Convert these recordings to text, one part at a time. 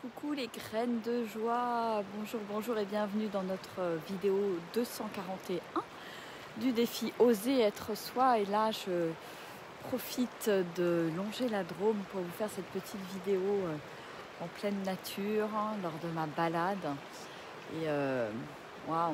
Coucou les graines de joie, bonjour et bienvenue dans notre vidéo 241 du défi Oser être soi. Et là je profite de longer la Drôme pour vous faire cette petite vidéo en pleine nature lors de ma balade. Et waouh,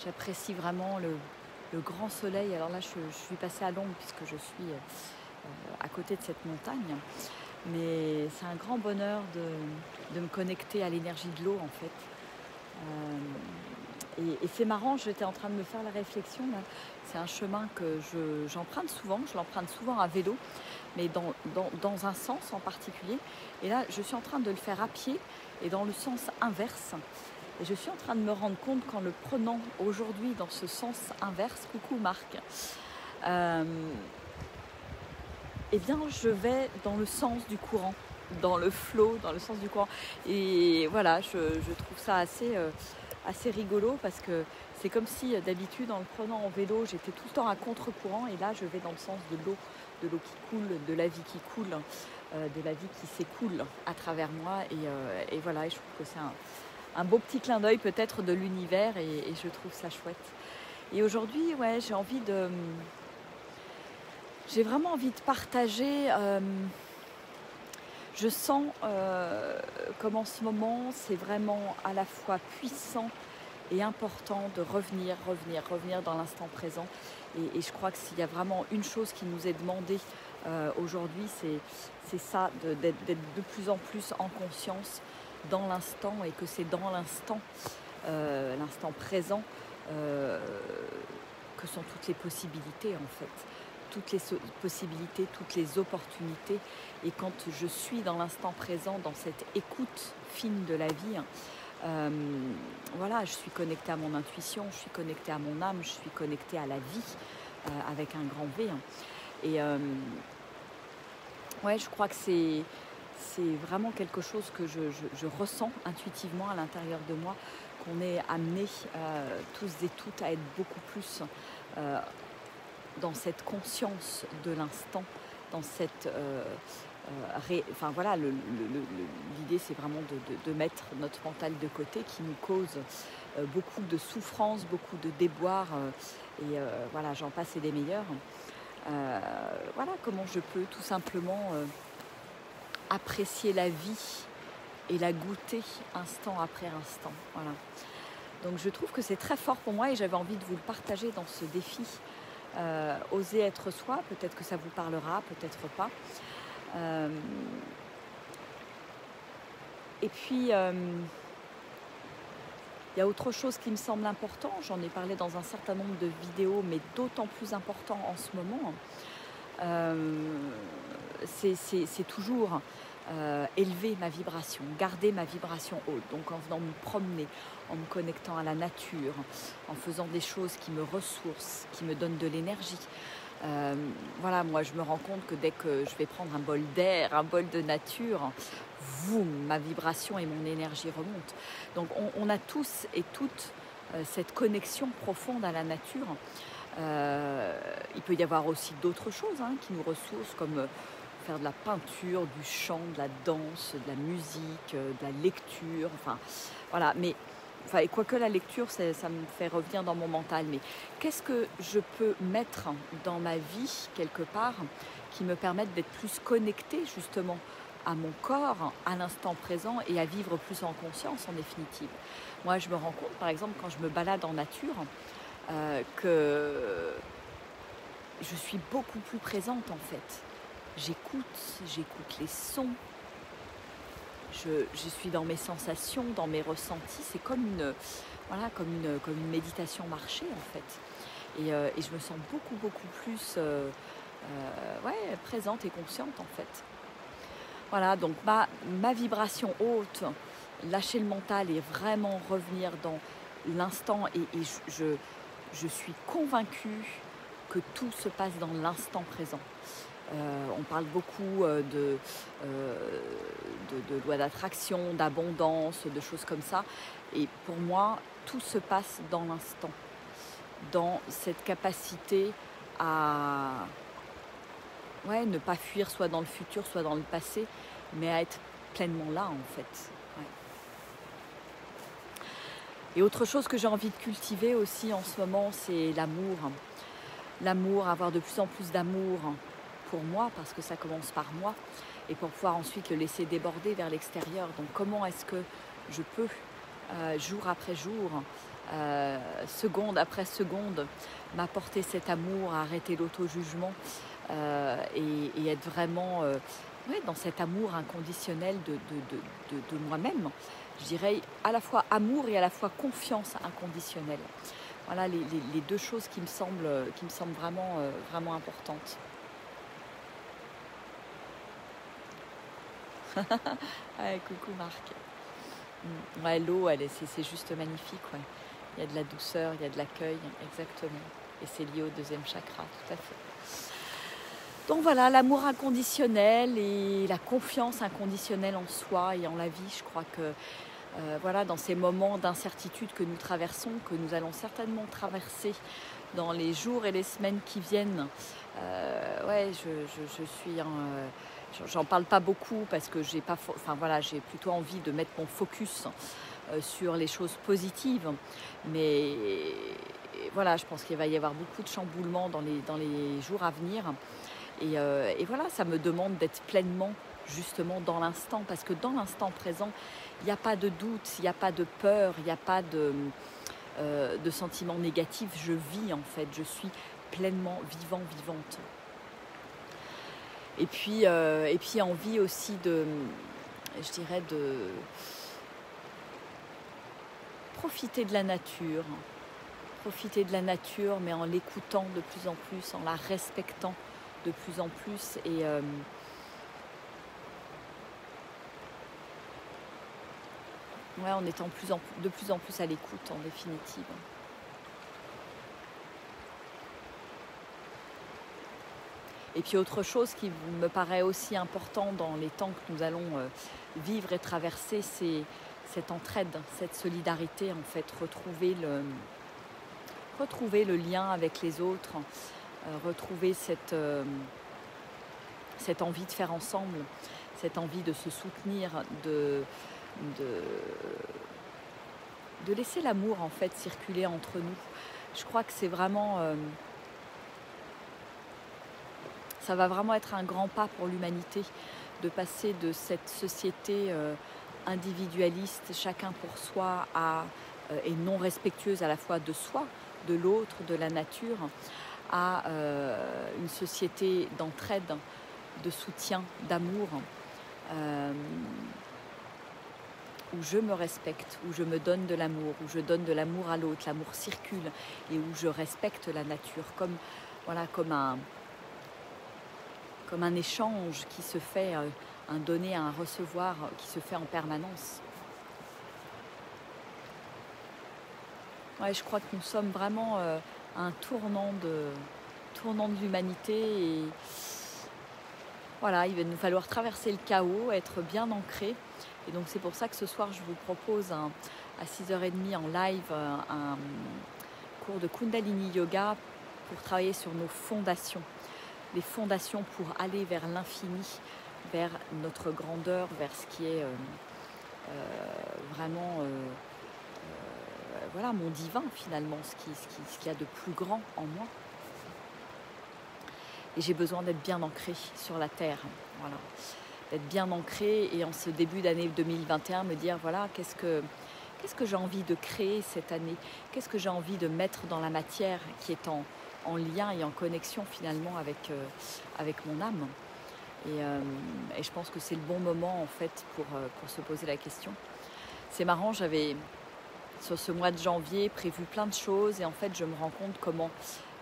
j'apprécie vraiment le grand soleil. Alors là je suis passée à l'ombre puisque je suis à côté de cette montagne. Mais c'est un grand bonheur de me connecter à l'énergie de l'eau en fait. Et c'est marrant, j'étais en train de me faire la réflexion là. C'est un chemin que j'emprunte souvent, je l'emprunte souvent à vélo, mais dans un sens en particulier. Et là, je suis en train de le faire à pied et dans le sens inverse. Et je suis en train de me rendre compte qu'en le prenant aujourd'hui dans ce sens inverse, coucou Marc, eh bien, je vais dans le sens du courant, dans le flow, dans le sens du courant. Et voilà, je trouve ça assez rigolo parce que c'est comme si d'habitude, en le prenant en vélo, j'étais tout le temps à contre-courant. Et là, je vais dans le sens de l'eau qui coule, de la vie qui coule, de la vie qui s'écoule à travers moi. Et voilà, et je trouve que c'est un beau petit clin d'œil peut-être de l'univers et je trouve ça chouette. Et aujourd'hui, ouais, j'ai vraiment envie de partager. Je sens comme en ce moment, c'est vraiment à la fois puissant et important de revenir dans l'instant présent. Et je crois que s'il y a vraiment une chose qui nous est demandée aujourd'hui, c'est ça, d'être de plus en plus en conscience dans l'instant et que c'est dans l'instant présent que sont toutes les possibilités en fait. Toutes les possibilités, toutes les opportunités. Et quand je suis dans l'instant présent, dans cette écoute fine de la vie, voilà, je suis connectée à mon intuition, je suis connectée à mon âme, je suis connectée à la vie avec un grand V. Et ouais, je crois que c'est vraiment quelque chose que je ressens intuitivement à l'intérieur de moi, qu'on est amenés tous et toutes à être beaucoup plus dans cette conscience de l'instant, dans cette... enfin voilà, l'idée c'est vraiment de mettre notre mental de côté qui nous cause beaucoup de souffrance, beaucoup de déboires, et voilà, j'en passe et des meilleurs. Voilà comment je peux tout simplement apprécier la vie et la goûter instant après instant. Voilà. Donc je trouve que c'est très fort pour moi et j'avais envie de vous le partager dans ce défi. Oser être soi, peut-être que ça vous parlera, peut-être pas. Et puis, il y a autre chose qui me semble important, j'en ai parlé dans un certain nombre de vidéos, mais d'autant plus important en ce moment, c'est toujours élever ma vibration, garder ma vibration haute, donc en venant me promener, en me connectant à la nature, en faisant des choses qui me ressourcent, qui me donnent de l'énergie. Voilà, moi je me rends compte que dès que je vais prendre un bol d'air, un bol de nature, ma vibration et mon énergie remontent. Donc on a tous et toutes cette connexion profonde à la nature. Il peut y avoir aussi d'autres choses qui nous ressourcent, comme faire de la peinture, du chant, de la danse, de la musique, de la lecture, enfin voilà. Mais et quoique la lecture, ça me fait revenir dans mon mental, mais qu'est-ce que je peux mettre dans ma vie quelque part qui me permette d'être plus connectée justement à mon corps, à l'instant présent et à vivre plus en conscience en définitive. Moi je me rends compte par exemple quand je me balade en nature que je suis beaucoup plus présente en fait. J'écoute les sons, je suis dans mes sensations, dans mes ressentis. C'est comme une méditation marchée en fait. Et je me sens beaucoup plus présente et consciente en fait. Voilà, donc ma vibration haute, lâcher le mental et vraiment revenir dans l'instant. Et je suis convaincue que tout se passe dans l'instant présent. On parle beaucoup de loi d'attraction, d'abondance, de choses comme ça. Et pour moi, tout se passe dans l'instant, dans cette capacité à ne pas fuir soit dans le futur, soit dans le passé, mais à être pleinement là en fait. Ouais. Et autre chose que j'ai envie de cultiver aussi en ce moment, c'est l'amour. L'amour, avoir de plus en plus d'amour pour moi, parce que ça commence par moi, et pour pouvoir ensuite le laisser déborder vers l'extérieur. Donc comment est-ce que je peux, jour après jour, seconde après seconde, m'apporter cet amour, arrêter l'auto-jugement et être vraiment ouais, dans cet amour inconditionnel de moi-même. Je dirais à la fois amour et à la fois confiance inconditionnelle. Voilà les deux choses qui me semblent vraiment, vraiment importantes. Ouais, coucou Marc. Ouais, l'eau, c'est juste magnifique. Ouais. Il y a de la douceur, il y a de l'accueil, exactement. Et c'est lié au deuxième chakra, tout à fait. Donc voilà, l'amour inconditionnel et la confiance inconditionnelle en soi et en la vie, je crois que voilà, dans ces moments d'incertitude que nous traversons, que nous allons certainement traverser dans les jours et les semaines qui viennent, ouais, je suis j'en parle pas beaucoup parce que j'ai pas, enfin voilà, j'ai plutôt envie de mettre mon focus sur les choses positives, mais voilà, je pense qu'il va y avoir beaucoup de chamboulements dans les jours à venir, et voilà, ça me demande d'être pleinement justement dans l'instant, parce que dans l'instant présent, il n'y a pas de doute, il n'y a pas de peur, il n'y a pas de sentiments négatifs. Je vis en fait, je suis pleinement vivante. Et puis envie aussi je dirais de profiter de la nature, mais en l'écoutant de plus en plus, en la respectant de plus en plus, et ouais, en étant de plus en plus à l'écoute en définitive. Et puis autre chose qui me paraît aussi important dans les temps que nous allons vivre et traverser, c'est cette entraide, cette solidarité en fait, retrouver le lien avec les autres, retrouver cette envie de faire ensemble, cette envie de se soutenir, de laisser l'amour en fait circuler entre nous. Je crois que c'est vraiment ça va vraiment être un grand pas pour l'humanité de passer de cette société individualiste, chacun pour soi, et non respectueuse à la fois de soi, de l'autre, de la nature, à une société d'entraide, de soutien, d'amour, où je me respecte, où je me donne de l'amour, où je donne de l'amour à l'autre, l'amour circule, et où je respecte la nature comme un échange qui se fait, un donner à un recevoir qui se fait en permanence. Ouais, je crois que nous sommes vraiment à un tournant de l'humanité, et voilà, il va nous falloir traverser le chaos, être bien ancré. Et donc c'est pour ça que ce soir je vous propose à 6h30 en live un cours de Kundalini Yoga pour travailler sur nos fondations. Les fondations pour aller vers l'infini, vers notre grandeur, vers ce qui est vraiment voilà, mon divin finalement, ce qu'il y a de plus grand en moi. Et j'ai besoin d'être bien ancrée sur la terre, voilà. D'être bien ancrée, et en ce début d'année 2021 me dire voilà, qu'est-ce que j'ai envie de créer cette année, qu'est-ce que j'ai envie de mettre dans la matière qui est en lien et en connexion finalement avec mon âme, et je pense que c'est le bon moment en fait pour se poser la question. C'est marrant, j'avais sur ce mois de janvier prévu plein de choses, et en fait je me rends compte comment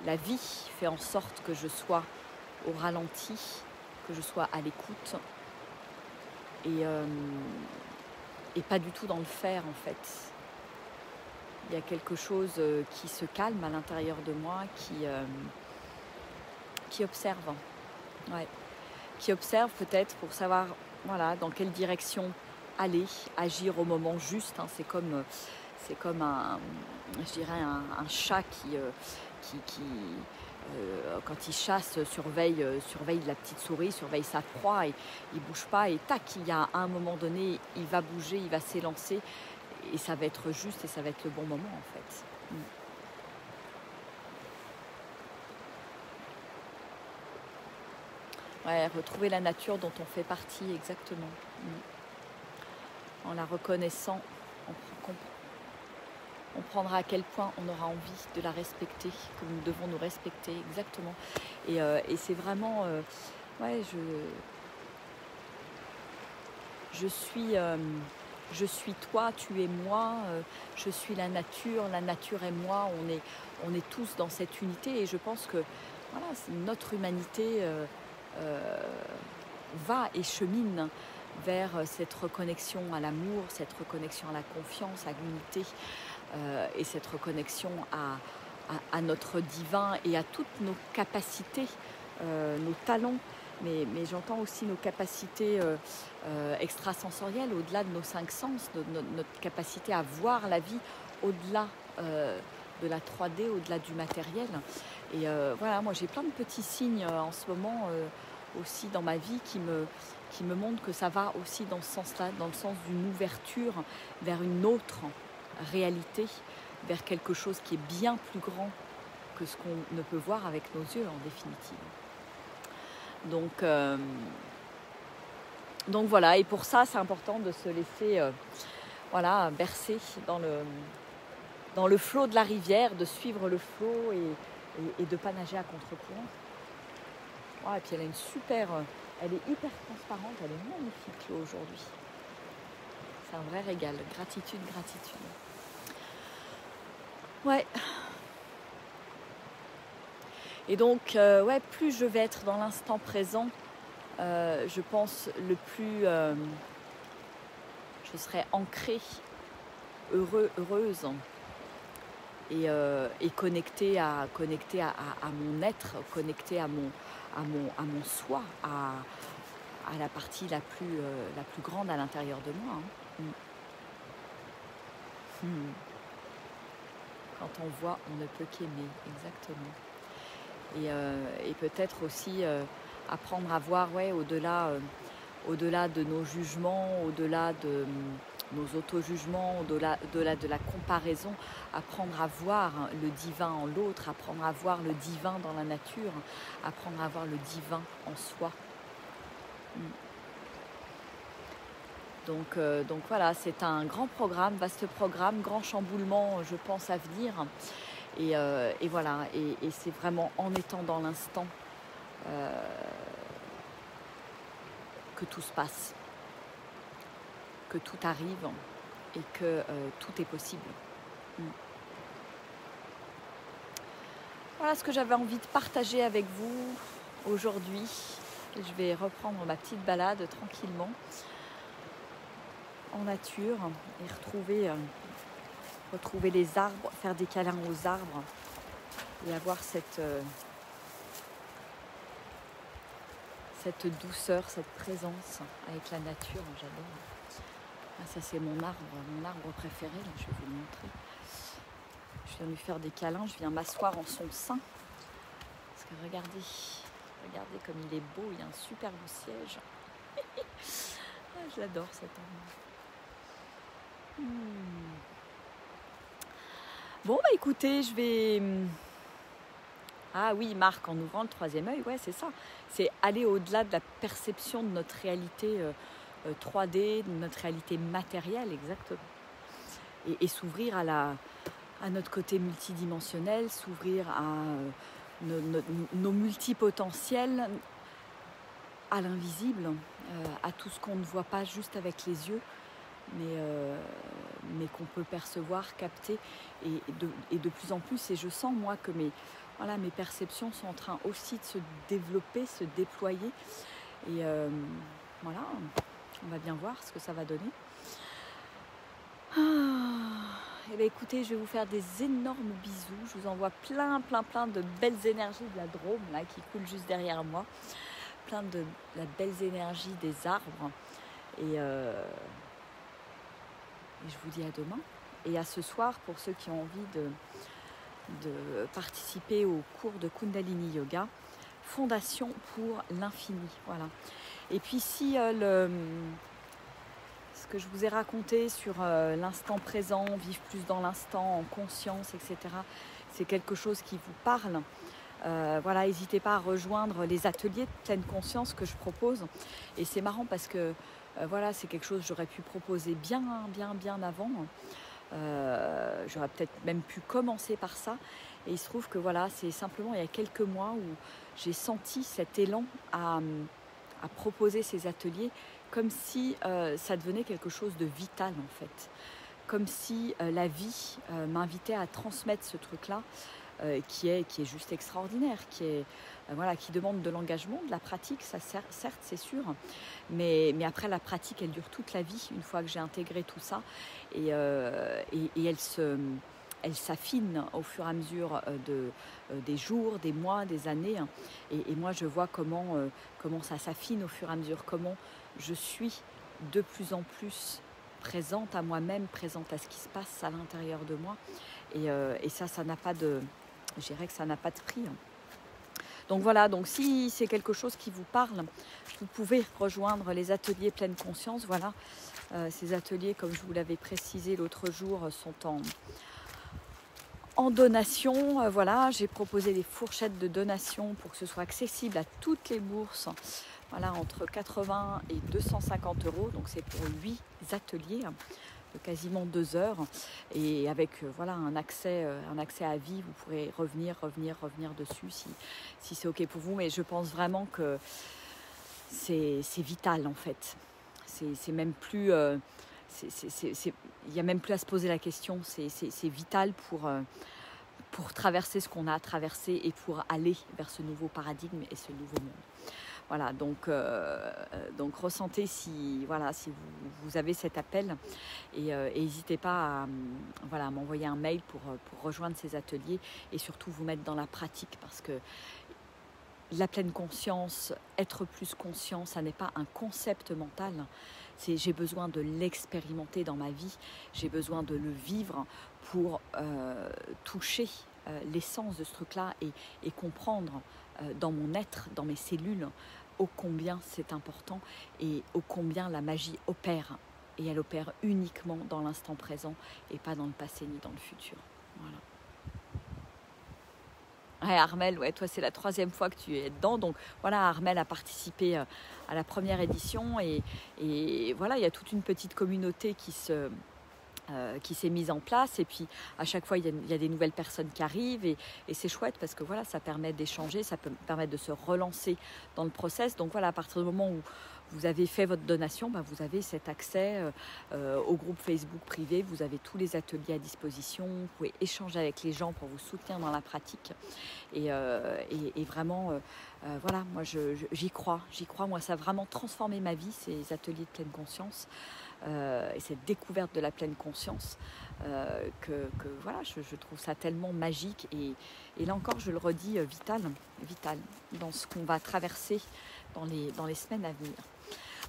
la vie fait en sorte que je sois au ralenti, que je sois à l'écoute, et pas du tout dans le faire en fait. Il y a quelque chose qui se calme à l'intérieur de moi, qui observe. Ouais. Qui observe peut-être pour savoir voilà, dans quelle direction aller, agir au moment juste. Hein. C'est comme je dirais un chat qui quand il chasse, surveille la petite souris, surveille sa proie, et il bouge pas, et tac, il y a à un moment donné, il va bouger, il va s'élancer, et ça va être juste, et ça va être le bon moment en fait. Ouais, retrouver la nature dont on fait partie, exactement. En la reconnaissant, on comprendra à quel point on aura envie de la respecter, que nous devons nous respecter, exactement. Et c'est vraiment, ouais, je suis toi, tu es moi, je suis la nature est moi, on est tous dans cette unité, et je pense que voilà, notre humanité va et chemine vers cette reconnexion à l'amour, cette reconnexion à la confiance, à l'unité, et cette reconnexion à notre divin et à toutes nos capacités, nos talents, mais j'entends aussi nos capacités extrasensorielles, au-delà de nos 5 sens, notre capacité à voir la vie au-delà de la 3D, au-delà du matériel. Et voilà, moi j'ai plein de petits signes en ce moment aussi dans ma vie qui me montrent que ça va aussi dans ce sens-là, dans le sens d'une ouverture vers une autre réalité, vers quelque chose qui est bien plus grand que ce qu'on ne peut voir avec nos yeux en définitive. Donc voilà, et pour ça c'est important de se laisser voilà, bercer dans le flot de la rivière, de suivre le flot et de ne pas nager à contre-courant. Ouais, et puis elle a une super, elle est hyper transparente, elle est magnifique l'eau aujourd'hui. C'est un vrai régal, gratitude. Ouais. Et donc, ouais, plus je vais être dans l'instant présent, je pense le plus je serai ancrée, heureuse et connectée à mon être, connectée à mon soi, à la partie la plus grande à l'intérieur de moi. Quand on voit, on ne peut qu'aimer, exactement. Et peut-être aussi apprendre à voir, ouais, au-delà de nos jugements, au-delà de nos auto-jugements, au-delà de la comparaison, apprendre à voir le divin en l'autre, apprendre à voir le divin dans la nature, apprendre à voir le divin en soi. Donc voilà, c'est un grand programme, vaste programme, grand chamboulement, je pense, à venir. Et voilà, et c'est vraiment en étant dans l'instant que tout se passe, que tout arrive et que tout est possible. Voilà ce que j'avais envie de partager avec vous aujourd'hui. Je vais reprendre ma petite balade tranquillement en nature et retrouver les arbres, faire des câlins aux arbres et avoir cette douceur, cette présence avec la nature. J'adore. Ah, ça c'est mon arbre préféré, là, je vais vous le montrer. Je viens lui faire des câlins, je viens m'asseoir en son sein. Parce que regardez comme il est beau, il y a un superbe siège. Ah, je l'adore cet arbre. Bon, bah écoutez, je vais... Ah oui, Marc, en ouvrant le 3e œil, ouais, c'est ça. C'est aller au-delà de la perception de notre réalité 3D, de notre réalité matérielle, exactement. Et s'ouvrir à notre côté multidimensionnel, s'ouvrir à nos multipotentiels, à l'invisible, à tout ce qu'on ne voit pas juste avec les yeux, mais qu'on peut percevoir, capter, et de plus en plus. Et je sens, moi, que mes perceptions sont en train aussi de se développer, se déployer. Et voilà, on va bien voir ce que ça va donner. Et bien écoutez, je vais vous faire des énormes bisous. Je vous envoie plein de belles énergies de la Drôme là, qui coule juste derrière moi. Plein de la belles énergies des arbres. Et je vous dis à demain. Et à ce soir, pour ceux qui ont envie de participer au cours de Kundalini Yoga, Fondation pour l'infini. Voilà. Et puis si ce que je vous ai raconté sur l'instant présent, vivre plus dans l'instant, en conscience, etc., c'est quelque chose qui vous parle, voilà, n'hésitez pas à rejoindre les ateliers de pleine conscience que je propose. Et c'est marrant parce que voilà, c'est quelque chose que j'aurais pu proposer bien avant. J'aurais peut-être même pu commencer par ça. Et il se trouve que voilà, c'est simplement il y a quelques mois où j'ai senti cet élan à proposer ces ateliers comme si ça devenait quelque chose de vital en fait. Comme si la vie m'invitait à transmettre ce truc-là qui est juste extraordinaire, voilà, qui demande de l'engagement, de la pratique, ça certes c'est sûr, mais après la pratique elle dure toute la vie une fois que j'ai intégré tout ça et elle s'affine au fur et à mesure des jours, des mois, des années. Et moi, je vois comment ça s'affine au fur et à mesure, comment je suis de plus en plus présente à moi-même, présente à ce qui se passe à l'intérieur de moi. Et ça n'a pas de... Je dirais que ça n'a pas de prix. Donc voilà, donc si c'est quelque chose qui vous parle, vous pouvez rejoindre les ateliers pleine conscience. Voilà, ces ateliers, comme je vous l'avais précisé l'autre jour, sont en donation. Voilà, j'ai proposé des fourchettes de donation pour que ce soit accessible à toutes les bourses. Voilà, entre 80 et 250 €. Donc c'est pour 8 ateliers de quasiment 2 heures. Et avec voilà, un accès à vie, vous pourrez revenir dessus si c'est OK pour vous. Mais je pense vraiment que c'est vital en fait. C'est même plus... il n'y a même plus à se poser la question, c'est vital pour traverser ce qu'on a à traverser et pour aller vers ce nouveau paradigme et ce nouveau monde. Voilà, donc ressentez si vous avez cet appel et n'hésitez pas à m'envoyer un mail pour rejoindre ces ateliers et surtout vous mettre dans la pratique parce que la pleine conscience, être plus conscient, ça n'est pas un concept mental. J'ai besoin de l'expérimenter dans ma vie, j'ai besoin de le vivre pour toucher l'essence de ce truc-là et comprendre dans mon être, dans mes cellules, ô combien c'est important et ô combien la magie opère. Et elle opère uniquement dans l'instant présent et pas dans le passé ni dans le futur. Voilà. Ouais, Armel, ouais, toi c'est la 3e fois que tu es dedans, donc voilà, Armel a participé à la première édition et voilà, il y a toute une petite communauté qui s'est mise en place et puis à chaque fois il y a des nouvelles personnes qui arrivent et c'est chouette parce que voilà, ça permet d'échanger, ça peut permettre de se relancer dans le process. Donc voilà, à partir du moment où vous avez fait votre donation, vous avez cet accès au groupe Facebook privé, vous avez tous les ateliers à disposition, vous pouvez échanger avec les gens pour vous soutenir dans la pratique et vraiment voilà, moi j'y crois, moi ça a vraiment transformé ma vie ces ateliers de pleine conscience et cette découverte de la pleine conscience que voilà, je trouve ça tellement magique et là encore je le redis, vital dans ce qu'on va traverser dans les semaines à venir.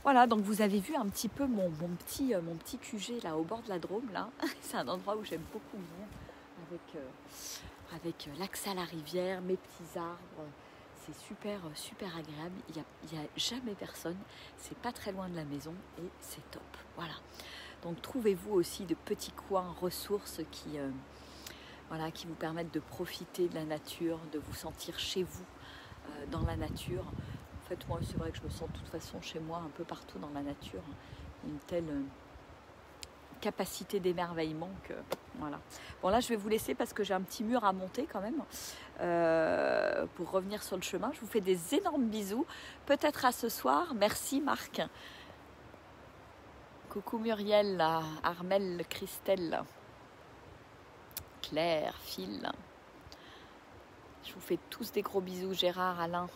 Voilà, donc vous avez vu un petit peu mon petit QG là au bord de la Drôme là. C'est un endroit où j'aime beaucoup venir avec l'accès à la rivière, mes petits arbres. C'est super agréable. Il y a jamais personne. C'est pas très loin de la maison et c'est top. Voilà. Donc trouvez-vous aussi de petits coins ressources qui vous permettent de profiter de la nature, de vous sentir chez vous dans la nature. En fait, moi, c'est vrai que je me sens de toute façon chez moi, un peu partout dans la nature. Une telle capacité d'émerveillement que... Voilà. Bon, là, je vais vous laisser parce que j'ai un petit mur à monter quand même pour revenir sur le chemin. Je vous fais des énormes bisous. Peut-être à ce soir. Merci, Marc. Coucou Muriel, Armel, Christelle, Claire, Phil. Je vous fais tous des gros bisous. Gérard, Alain,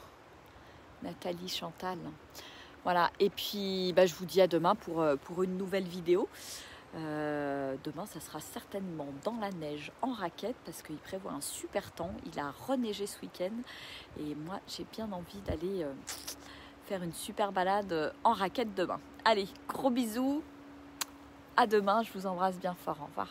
Nathalie, Chantal. Voilà, et puis je vous dis à demain pour une nouvelle vidéo. Demain, ça sera certainement dans la neige, en raquette, parce qu'il prévoit un super temps. Il a reneigé ce week-end. Et moi, j'ai bien envie d'aller faire une super balade en raquette demain. Allez, gros bisous. À demain, je vous embrasse bien fort. Au revoir.